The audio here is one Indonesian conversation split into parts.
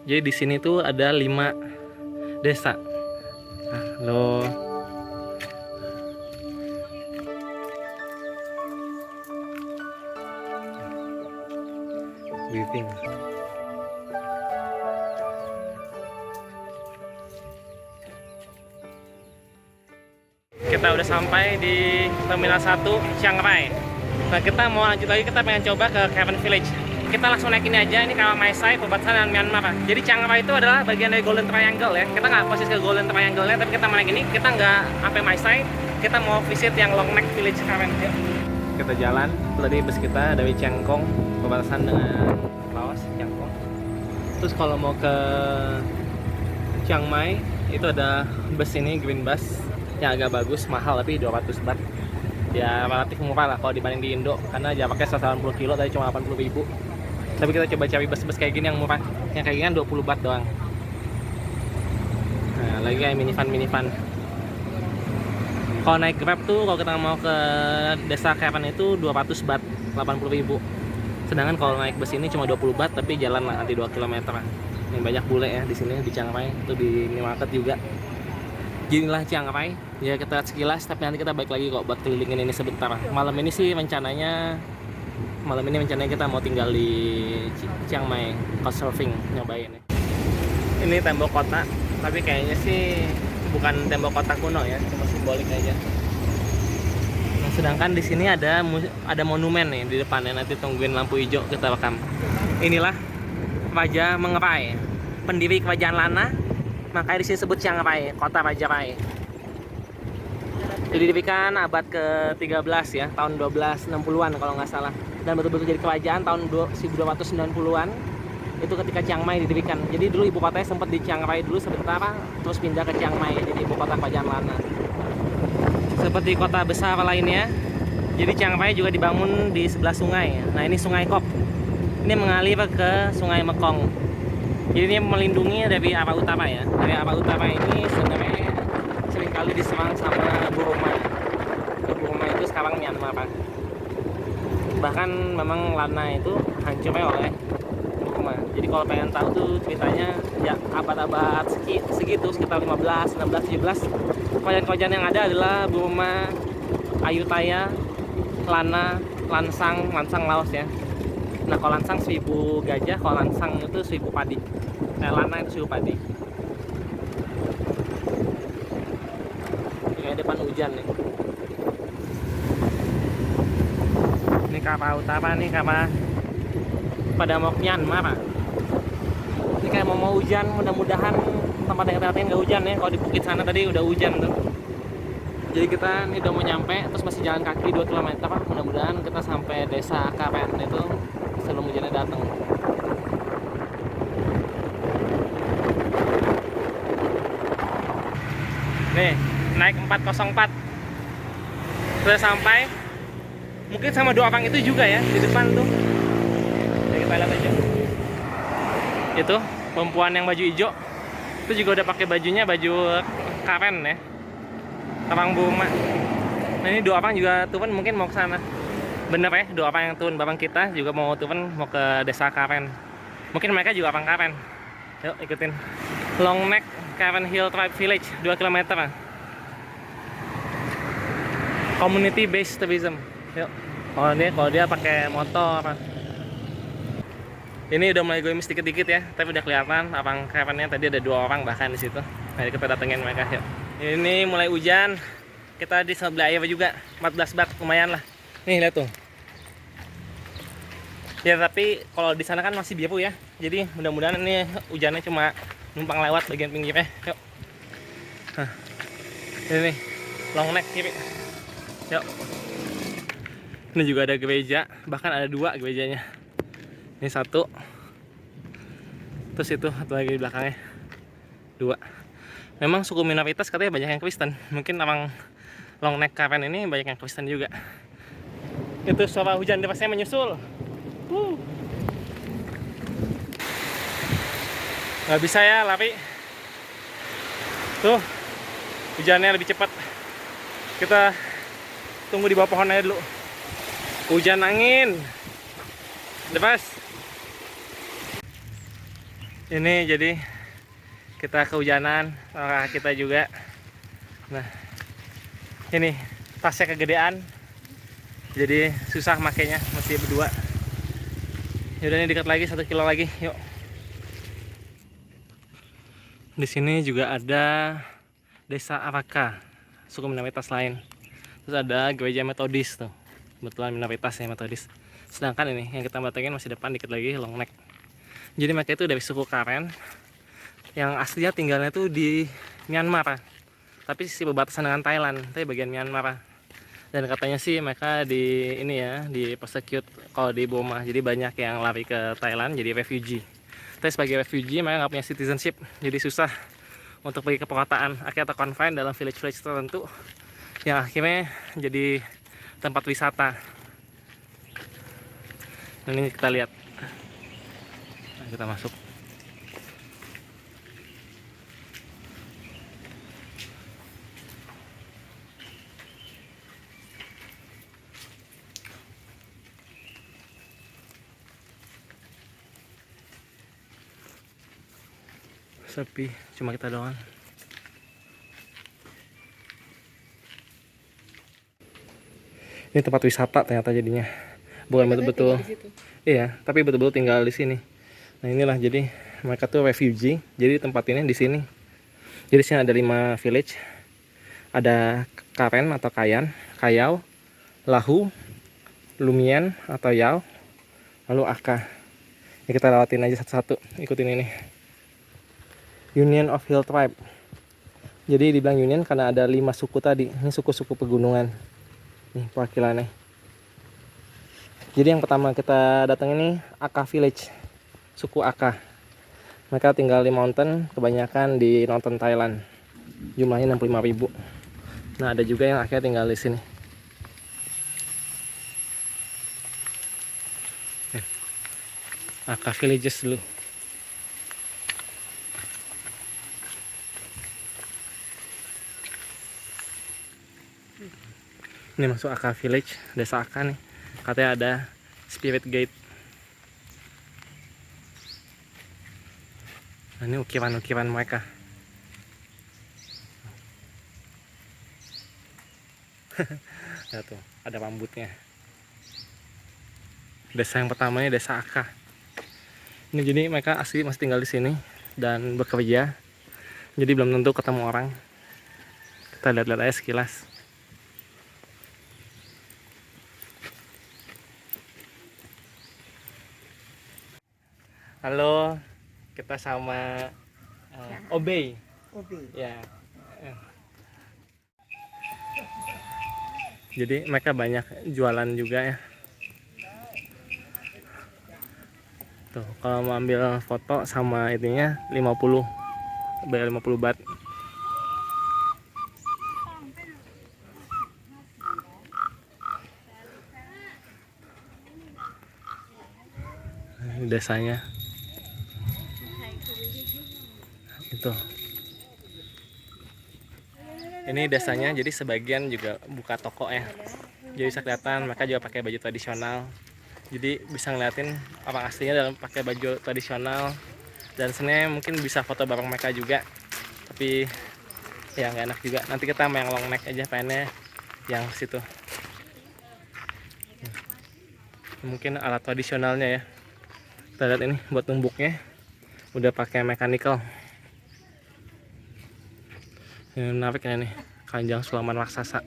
Jadi di sini tuh ada 5 desa. Halo. Weaving. Kita udah sampai di Terminal 1 Chiang Rai. Nah, kita mau lanjut lagi, kita pengen coba ke Caravan Village. Kita langsung naik ini aja, ini Kawa Mai Sai, perbatasan dengan Myanmar. Jadi Chiang Rai itu adalah bagian dari Golden Triangle ya. Kita nggak posisi ke Golden Triangle-nya, tapi kita mau naik ini, kita nggak sampai Mai Sai, kita mau visit yang Long Neck Village Caravan. Yuk. Kita jalan, tadi bus kita dari Chiang Kong, perbatasan dengan Laos, Chiang Kong. Terus kalau mau ke Chiang Mai, itu ada bus ini, Green Bus, yang agak bagus, mahal tapi 200 baht. Ya relatif murah lah kalau dibanding di Indo, karena jaraknya 180 kilo tadi cuma 80.000. Tapi kita coba cari bus-bus kayak gini yang murah, yang kayak gini kan 20 baht doang. Nah, lagi kayak minivan. Kalau naik Grab tuh, kalau kita mau ke desa Caravan itu 200 baht, 80.000. Sedangkan kalau naik bus ini cuma 20 baht, tapi jalan lah nanti 2 km. Ini banyak bule ya di sini di Chiang Rai, itu di minimarket juga. Inilah Chiang Rai. Ya kita lihat sekilas, tapi nanti kita balik lagi kok buat kelilingin ini sebentar. Malam ini rencananya kita mau tinggal di Chiang Mai, couchsurfing, nyobain. Ini tembok kota, tapi kayaknya sih bukan tembok kota kuno ya, cuma simbolik aja. Nah, sedangkan di sini ada monumen nih di depannya, nanti tungguin lampu hijau kita rekam. Inilah Raja Meng-Rai, pendiri kerajaan Lana, makanya di sini disebut Chiang Rai, kota Raja Rai. Didirikan abad ke-13 ya, tahun 1260-an kalau nggak salah. Dan betul-betul jadi kerajaan tahun 1290-an. Itu ketika Chiang Mai didirikan. Jadi dulu ibu kotanya sempat di Chiang Rai dulu sebentar, terus pindah ke Chiang Mai jadi ibu kota kerajaan Lana. Seperti kota besar lainnya, jadi Chiang Rai juga dibangun di sebelah sungai. Nah, ini Sungai Kop. Ini mengalir ke Sungai Mekong. Jadi ini melindungi dari arah utara ya. Dari arah utara ini sebenarnya seringkali diserang sama Burma. Burma itu sekarang Myanmar. Bahkan memang Lana itu hancurnya oleh Burma. Jadi kalau pengen tahu tuh ceritanya ya abad-abad segitu, sekitar 15, 16, 17, kerajaan-kerajaan yang ada adalah Burma, Ayutthaya, Lana, Lansang Laos ya. Nah, kalau Lansang 1000 gajah, kalau Lansang itu 1000 padi. Lana itu 1000 padi. Kayak depan hujan nih. Ini kapal utara nih, kapal pada mau Myanmar. Ini kayak mau hujan, mudah-mudahan tempat yang kita lihatin nggak hujan ya. Kalau di bukit sana tadi udah hujan tuh. Jadi kita ini udah mau nyampe, terus masih jalan kaki 2 km. Mudah-mudahan kita sampai desa Caravan itu sebelum hujannya datang. Nih, naik 404. Sudah sampai. Mungkin sama 2 orang itu juga ya di depan tuh. Jadi kita lihat aja. Itu perempuan yang baju hijau. Itu juga udah pakai bajunya, baju karen ya. Orang Burma. Nah, ini 2 orang juga turun mungkin mau ke sana. Bener ya, 2 orang yang turun bareng kita juga mau turun mau ke desa Karen. Mungkin mereka juga orang Karen. Yuk ikutin. Long Neck Karen Hill Tribe Village 2 km. Community based tourism. Yuk. Kalau dia pakai motor. Ini udah mulai goyang sedikit-dikit ya, tapi udah kelihatan abang Caravan-nya tadi ada 2 orang bahkan di situ. Nah, kita datengin mereka yuk. Ini mulai hujan. Kita di sebelah air juga, 14 baht lumayan lah. Nih lihat tuh. Ya tapi kalau di sana kan masih biru ya. Jadi mudah-mudahan ini hujannya cuma numpang lewat bagian pinggirnya. Yuk. Nah, ini nih, Long Neck kiri. Yuk. Ini juga ada gereja, bahkan ada 2 gerejanya. Ini 1. Terus itu satu lagi di belakangnya. 2. Memang suku minoritas katanya banyak yang Kristen. Mungkin orang Long Neck Caravan ini banyak yang Kristen juga. Itu suara hujan derasnya menyusul. Nggak bisa ya lari. Tuh, hujannya lebih cepat. Kita tunggu di bawah pohon aja dulu. Hujan angin deras. Ini jadi kita kehujanan, orang kita juga. Nah, ini tasnya kegedean, jadi susah makainya, mesti berdua. Yaudah, ini dekat lagi, 1 kilo lagi, yuk. Di sini juga ada Desa Araka, suku minoritas lain. Terus ada gereja Metodis tuh, kebetulan minoritas ya Metodis. Sedangkan ini yang kita datengin masih depan dikit lagi, Long Neck. Jadi mereka itu dari suku Karen yang aslinya tinggalnya tuh di Myanmar, tapi sisi berbatasan dengan Thailand, tapi bagian Myanmar. Dan katanya sih mereka di ini ya, di persecute kalau di Burma, jadi banyak yang lari ke Thailand jadi refugee. Tapi sebagai refugee mereka nggak punya citizenship, jadi susah untuk pergi ke perkotaan, akhirnya terconfine dalam village-village tertentu yang akhirnya jadi tempat wisata. Nah, ini kita lihat. Nah, kita masuk. Sepi, cuma kita doang. Ini tempat wisata ternyata jadinya, bukan betul-betul. Iya, tapi betul-betul tinggal di sini. Nah, inilah jadi mereka tuh refugee. Jadi tempat ini di sini. Jadi sini ada 5 village. Ada Karen atau Kayan, Kayau, Lahu, Lumian atau Yao, lalu Aka. Ya, kita lewatin aja satu-satu, ikutin ini. Union of Hill Tribe. Jadi dibilang union karena ada 5 suku tadi. Ini suku-suku pegunungan. Nih perwakilannya. Jadi yang pertama kita datang ini Aka Village, suku Aka. Mereka tinggal di mountain, kebanyakan di Northern Thailand. Jumlahnya 65.000. Nah, ada juga yang akhirnya tinggal di sini. Aka Villages dulu. Ini masuk Aka Village, desa Aka nih. Katanya ada Spirit Gate. Nah, ini ukiran-ukiran mereka. Ya tuh, ada rambutnya. Desa yang pertama ini desa Aka. Ini jadi mereka asli masih tinggal di sini dan bekerja. Jadi belum tentu ketemu orang. Kita lihat-lihat aja sekilas. Halo, kita sama Obey. Ya. Jadi mereka banyak jualan juga ya. Tuh, kalau mau ambil foto sama ininya 50. Bayar 50 baht. Ini desanya. Itu. Ini desanya, jadi sebagian juga buka toko ya. Jadi bisa kelihatan mereka juga pakai baju tradisional. Jadi bisa ngeliatin orang aslinya dalam pakai baju tradisional. Dan sebenarnya mungkin bisa foto bareng mereka juga. Tapi ya nggak enak juga. Nanti kita main long neck aja, pengennya yang situ. Mungkin alat tradisionalnya ya. Kita lihat ini buat tumbuknya udah pakai mechanical. Ini menarik ya nih, keranjang Sulaiman raksasa.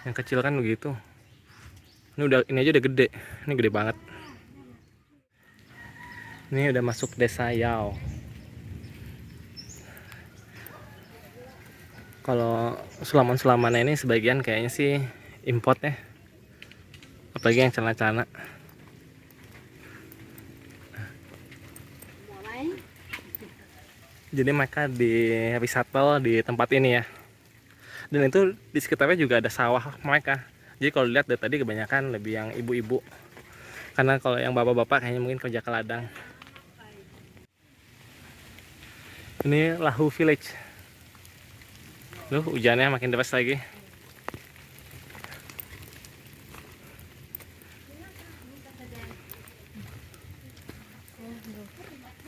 Yang kecil kan begitu. Ini aja udah gede. Ini gede banget. Ini udah masuk desa Yao. Kalau Sulaiman-Sulaimannya ini sebagian kayaknya sih import ya. Apalagi yang celana-celana. Jadi mereka di resettle di tempat ini ya. Dan itu di sekitarnya juga ada sawah mereka. Jadi kalau lihat dari tadi kebanyakan lebih yang ibu-ibu. Karena kalau yang bapak-bapak kayaknya mungkin kerja ke ladang. Ini Lahu Village. Loh, hujannya makin deras lagi.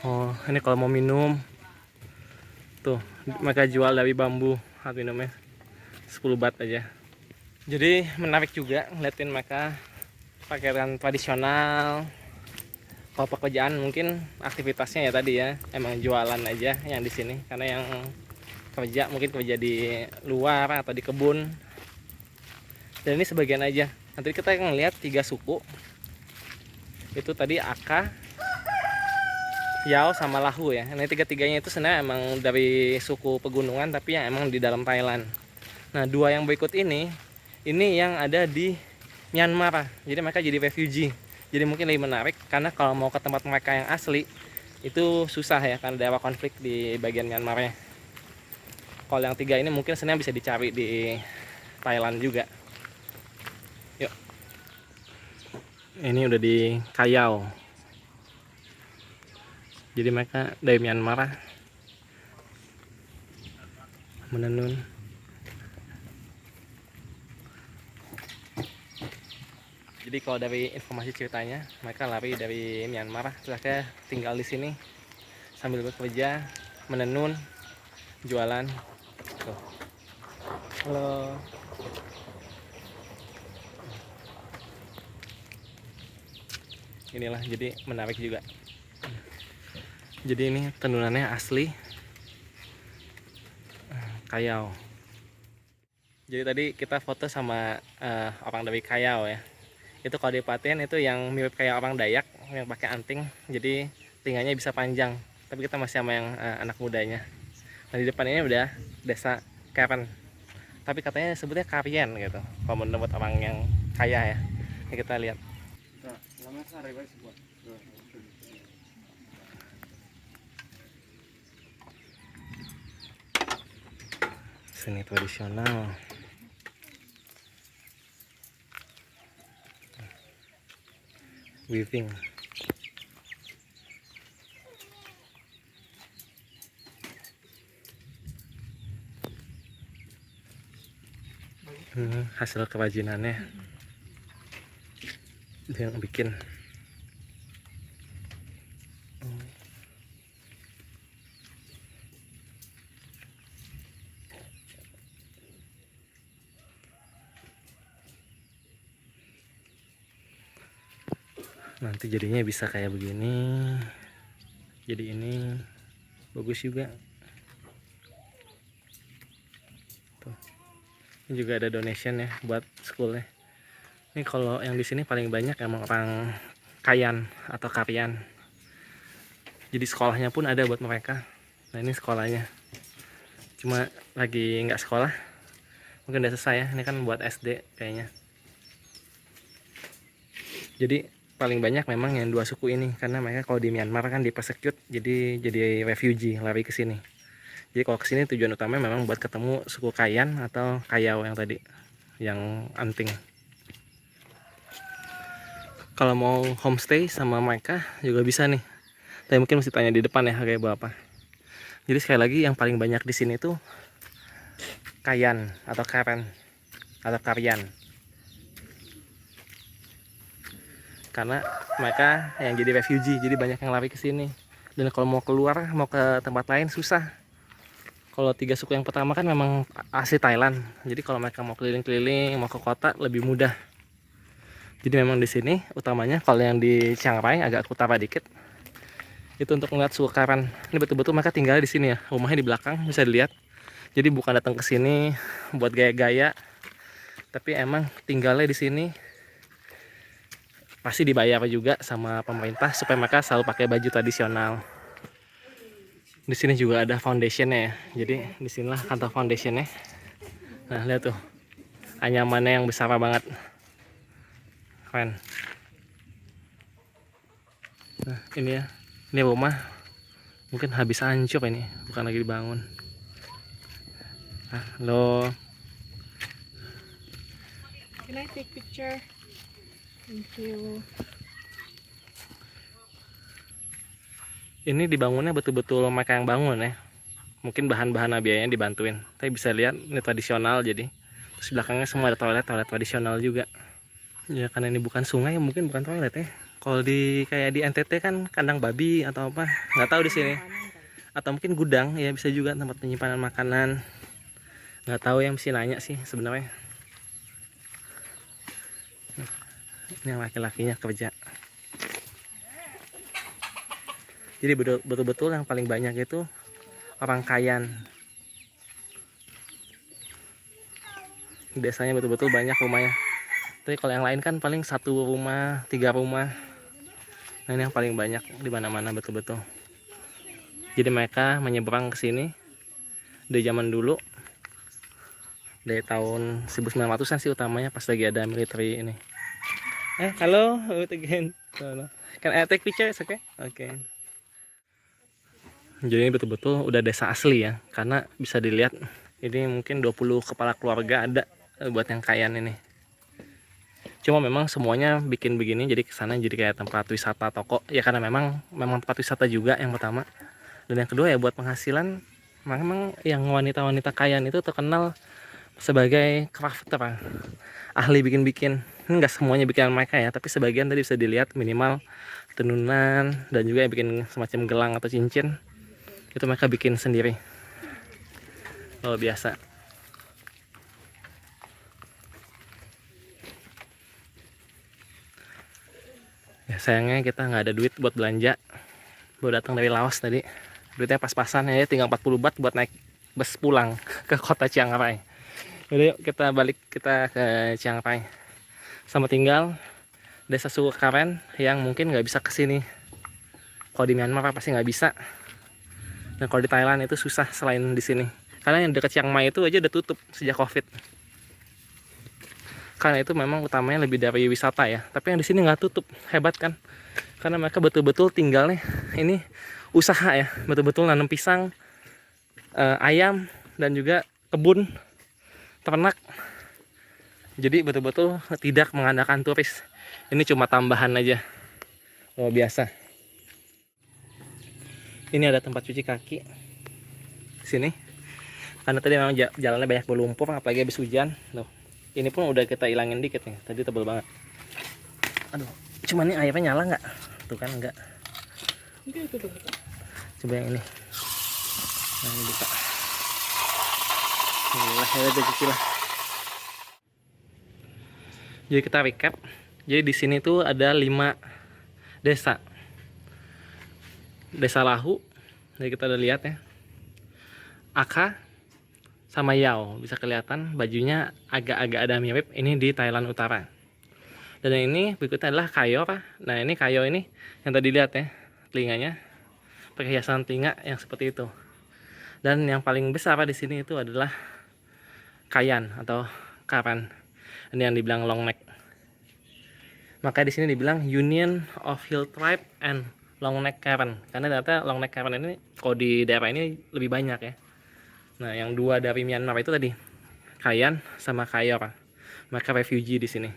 Oh, ini kalau mau minum tuh mereka jual dari bambu alat minumnya 10 baht aja. Jadi menarik juga ngeliatin mereka pakaian tradisional. Kalau pekerjaan mungkin aktivitasnya ya tadi ya emang jualan aja yang di sini, karena yang kerja mungkin kerja di luar atau di kebun. Dan ini sebagian aja. Nanti kita akan lihat 3 suku. Itu tadi Aka, Yao sama Lahu ya. Ini tiga-tiganya itu sebenarnya emang dari suku pegunungan tapi yang emang di dalam Thailand. Nah, 2 yang berikut ini yang ada di Myanmar. Jadi mereka jadi refugee. Jadi mungkin lebih menarik karena kalau mau ke tempat mereka yang asli itu susah ya karena daerah konflik di bagian Myanmarnya. Kalau yang 3 ini mungkin sebenarnya bisa dicari di Thailand juga. Yuk. Ini udah di Kayau. Jadi mereka dari Myanmar menenun. Jadi kalau dari informasi ceritanya, mereka lari dari Myanmar, terus akhirnya tinggal di sini sambil bekerja, menenun, jualan. Tuh. Halo. Inilah jadi menarik juga. Jadi ini tenunannya asli Kayau. Jadi tadi kita foto sama orang dari Kayau ya. Itu kalau diperhatiin itu yang mirip kayak orang Dayak yang pakai anting, jadi telinganya bisa panjang. Tapi kita masih sama yang anak mudanya. Nah di depan ini udah desa Karen, tapi katanya sebutnya Karien gitu kalau menurut orang yang kaya ya. Ini kita lihat. Seni tradisional. Weaving. Hasil kerajinannya dia yang bikin. Nanti jadinya bisa kayak begini. Jadi ini bagus juga. Tuh. Ini juga ada donation ya buat schoolnya. Ini kalau yang di sini paling banyak emang orang Kayan atau Karyan. Jadi sekolahnya pun ada buat mereka. Nah ini sekolahnya. Cuma lagi nggak sekolah. Mungkin udah selesai ya. Ini kan buat SD kayaknya. Jadi paling banyak memang yang 2 suku ini karena mereka kalau di Myanmar kan dipersecute, jadi refugee lari ke sini. Jadi kalau ke sini tujuan utamanya memang buat ketemu suku Kayan atau Kayau yang tadi yang anting. Kalau mau homestay sama mereka juga bisa nih. Tapi mungkin mesti tanya di depan ya harganya berapa. Jadi sekali lagi yang paling banyak di sini tuh Kayan atau Karen atau Karyan. Karena mereka yang jadi refugee, jadi banyak yang lari ke sini. Dan kalau mau keluar, mau ke tempat lain susah. Kalau 3 suku yang pertama kan memang asli Thailand. Jadi kalau mereka mau keliling-keliling, mau ke kota lebih mudah. Jadi memang di sini utamanya kalau yang di Chiang Rai agak ke utara dikit. Itu untuk melihat suku Karen. Ini betul-betul mereka tinggal di sini ya. Rumahnya di belakang bisa dilihat. Jadi bukan datang ke sini buat gaya-gaya, tapi emang tinggalnya di sini. Pasti dibayar juga sama pemerintah supaya mereka selalu pakai baju tradisional. Di sini juga ada foundationnya ya. Jadi di sinilah kantor foundationnya. Nah lihat tuh, anyamannya yang besar banget, keren. Nah ini ya, ini rumah mungkin habis hancur ini, bukan lagi dibangun. Halo. Can I take picture? Thank you. Ini dibangunnya betul-betul mereka yang bangun ya. Mungkin bahan-bahan biayanya dibantuin. Tapi bisa lihat ini tradisional jadi. Terus belakangnya semua ada toilet tradisional juga. Ya karena ini bukan sungai, mungkin bukan toilet ya. Kalau di kayak di NTT kan kandang babi atau apa, nggak tahu di sini. Atau mungkin gudang ya, bisa juga tempat penyimpanan makanan. Nggak tahu, yang mesti nanya sih sebenarnya. Ini yang laki-lakinya kerja. Jadi betul-betul yang paling banyak itu orang Kayan. Desanya betul-betul banyak rumahnya. Tapi kalau yang lain kan paling 1 rumah, 3 rumah. Nah ini yang paling banyak di mana-mana betul-betul. Jadi mereka menyeberang ke sini dari zaman dulu, dari tahun 1900-an sih utamanya, pas lagi ada military ini. Hello, again. Can I take picture? Okay? Okay. Jadi ini betul-betul udah desa asli ya, karena bisa dilihat ini mungkin 20 kepala keluarga ada buat yang Kayan ini. Cuma memang semuanya bikin begini jadi kesana jadi kayak tempat wisata toko ya, karena memang tempat wisata juga yang pertama, dan yang kedua ya buat penghasilan. Memang yang wanita-wanita Kayan itu terkenal sebagai crafter, ahli bikin-bikin. Enggak semuanya bikinan mereka ya, tapi sebagian tadi bisa dilihat minimal tenunan, dan juga yang bikin semacam gelang atau cincin itu mereka bikin sendiri. Luar biasa. Ya sayangnya kita nggak ada duit buat belanja. Baru datang dari Laos tadi, duitnya pas-pasan ya, tinggal 40 baht buat naik bus pulang ke kota Chiang Rai. Jadi yuk kita balik, kita ke Chiang Rai. Sama tinggal desa suku Karen yang mungkin nggak bisa kesini. Kalau di Myanmar pasti nggak bisa. Dan kalau di Thailand itu susah selain di sini. Karena yang dekat Chiang Mai itu aja udah tutup sejak COVID. Karena itu memang utamanya lebih dari wisata ya. Tapi yang di sini nggak tutup, hebat kan? Karena mereka betul-betul tinggalnya ini usaha ya, betul-betul nanam pisang, ayam, dan juga kebun, ternak. Jadi betul-betul tidak mengandalkan turis. Ini cuma tambahan aja. Luar biasa. Ini ada tempat cuci kaki di sini. Karena tadi memang jalannya banyak berlumpur, apalagi habis hujan. Tuh. Ini pun udah kita ilangin dikit nih. Tadi tebal banget. Aduh, cuma ini airnya nyala nggak? Tuh kan enggak. Coba yang ini. Nah, ini buka. Alhamdulillah, ya udah cuci lah. Jadi kita recap. Jadi di sini tuh ada 5 desa. Desa Lahu. Jadi kita udah lihat ya. Aka sama Yao, bisa kelihatan bajunya agak-agak ada mirip. Ini di Thailand Utara. Dan yang ini berikutnya adalah Kayo. Nah ini Kayo ini yang tadi lihat ya, telinganya pakai hiasan telinga yang seperti itu. Dan yang paling besar di sini itu adalah Kayan atau Karan. Ini yang dibilang long neck. Maka di sini dibilang Union of Hill Tribe and Long Neck Karen, karena ternyata Long Neck Karen ini kalau di daerah ini lebih banyak ya. Nah, yang 2 dari Myanmar itu tadi Kayan sama Kayor. Mereka refugee di sini.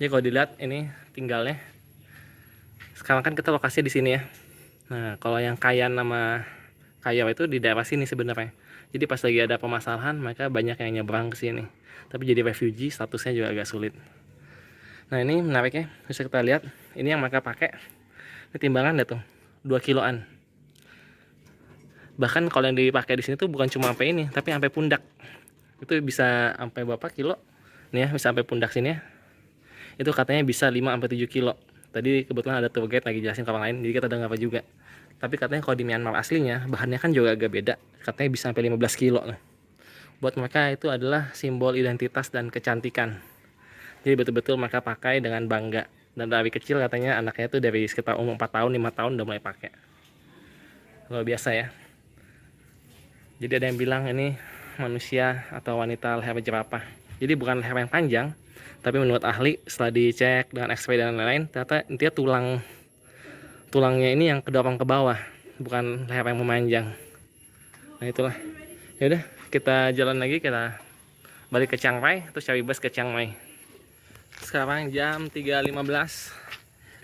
Jadi kalau dilihat ini tinggalnya. Sekarang kan kita lokasi di sini ya. Nah, kalau yang Kayan sama Kayor itu di daerah sini sebenarnya. Jadi pas lagi ada permasalahan, mereka banyak yang nyebrang ke sini. Tapi jadi refugee statusnya juga agak sulit. Nah, ini menariknya, bisa kita lihat. Ini yang mereka pakai. Ini timbangan deh tuh, 2 kiloan. Bahkan kalau yang dipakai di sini tuh bukan cuma sampai ini, tapi sampai pundak. Itu bisa sampai berapa kilo? Nih ya, bisa sampai pundak sini ya. Itu katanya bisa 5 sampai 7 kilo. Tadi kebetulan ada tour guide lagi jelasin ke orang lain, jadi kita dengar apa juga. Tapi katanya kalau di Myanmar aslinya, bahannya kan juga agak beda. Katanya bisa sampai 15 kilo. Buat mereka itu adalah simbol identitas dan kecantikan. Jadi betul-betul mereka pakai dengan bangga. Dan dari kecil katanya anaknya tuh dari sekitar umur 4 tahun, 5 tahun udah mulai pakai. Luar biasa ya. Jadi ada yang bilang ini manusia atau wanita leher jerapah. Jadi bukan leher yang panjang, tapi menurut ahli setelah dicek dengan X-ray dan lain-lain, ternyata intinya tulangnya ini yang kedorong ke bawah, bukan leher yang memanjang. Nah itulah. Ya udah, kita jalan lagi, kita balik ke Chiang Rai, terus cari bus ke Chiang Mai. Sekarang jam 3.15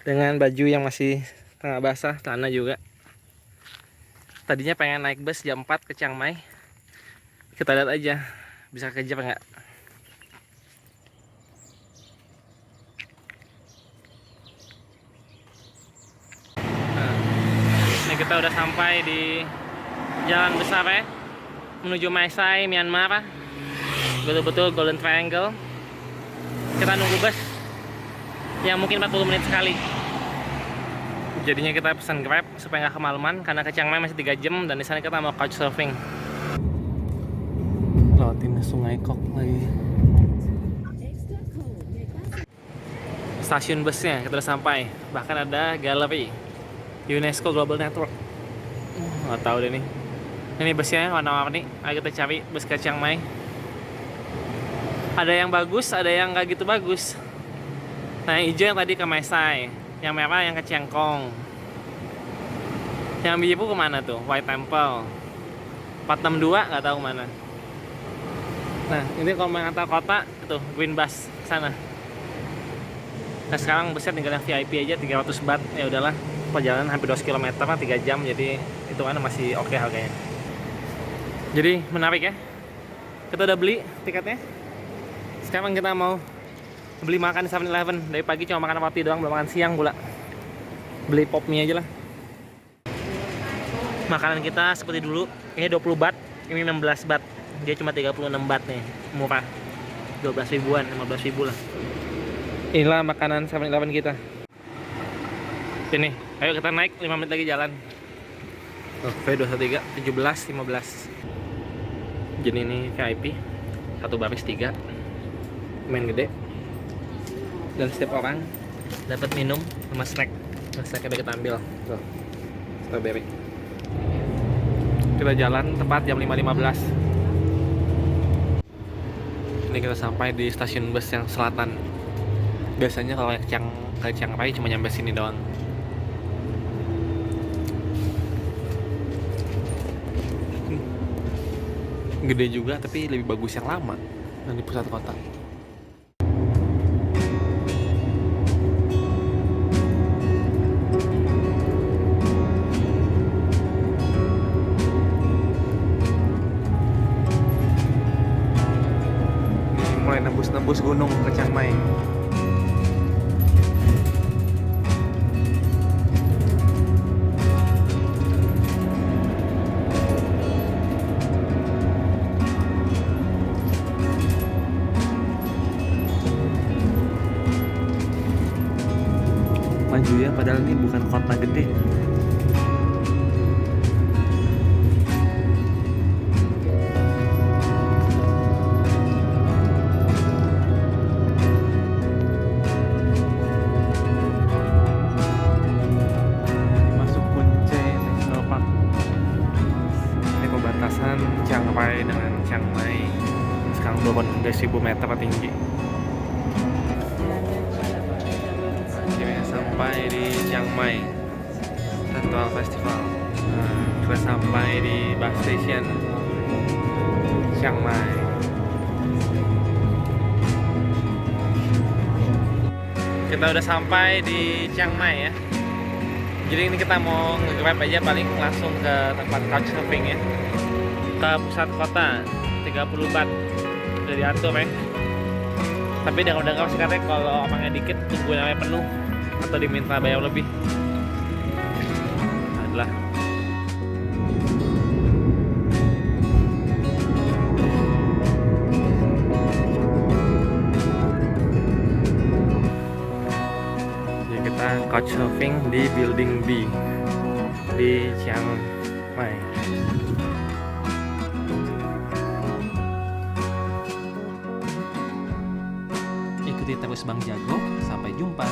dengan baju yang masih tengah basah, celana juga. Tadinya pengen naik bus jam 4 ke Chiang Mai. Kita lihat aja bisa kejar nggak. Ini kita udah sampai di jalan besar ya, menuju Mae Sai, Myanmar. Betul-betul Golden Triangle. Kita nunggu bus yang mungkin 40 menit sekali. Jadinya kita pesan Grab supaya nggak kemalaman, karena ke Chiang Mai masih 3 jam dan di sana kita mau couchsurfing. Lewatin Sungai Kok lagi. Stasiun busnya kita udah sampai. Bahkan ada galeri UNESCO Global Network. Nggak tahu deh nih. Ini busnya warna-warni. Ayo kita cari bus ke Chiang Mai. Ada yang bagus, ada yang nggak gitu bagus. Nah, yang hijau yang tadi ke Mae Sai, yang merah yang ke Chiang Kong. Yang biru kemana tuh? White Temple. 462 nggak tahu mana. Nah, ini kalau mau antar kota itu Green Bus ke sana. Nah, sekarang busnya tinggal yang VIP aja 300 baht. Ya udahlah, perjalanan hampir 2 km, 3 jam, jadi itu kan masih oke harganya. Jadi menarik ya. Kita udah beli tiketnya. Sekarang kita mau beli makan di 7-Eleven. Dari pagi cuma makan roti doang, belum makan siang pula. Beli pop mie aja lah. Makanan kita seperti dulu. Ini 20 baht, ini 16 baht. Dia cuma 36 baht nih, murah. 12 ribuan, 15 ribu lah. Inilah makanan 7-Eleven kita. Ini, ayo kita naik 5 menit lagi jalan. V213, 17, 15. Jadi ini VIP, satu baris 3. Main gede. Dan setiap orang dapat minum sama snack. Nah, snacknya kita ambil. Tuh, strawberry. Kita jalan tepat jam 5.15. Ini kita sampai di stasiun bus yang selatan. Biasanya kalau ke Chiang Rai cuma nyampe sini doang. Gede juga tapi lebih bagus yang lama dan di pusat kota. Ini mulai nembus gunung ke Chiang Mai. Maju ya, padahal ini bukan kota gede. Masuk Punche National Park. Ini perbatasan Chiang Rai dengan Chiang Mai. Sekarang turun ke 1000 meter tinggi. Sampai di Chiang Mai Central Festival. Kita sampai di bus station Chiang Mai. Kita udah sampai di Chiang Mai ya. Jadi ini kita mau nge-grab aja paling langsung ke tempat couchsurfing ya. Ke pusat kota 30 baht. Udah diatur ya. Tapi dengar-dengar sih katanya kalau orangnya dikit tungguin sampai penuh atau diminta bayar lebih. Adalah jadi kita couchsurfing di building B di Chiang Mai. Ikuti terus Bang Jago, sampai jumpa.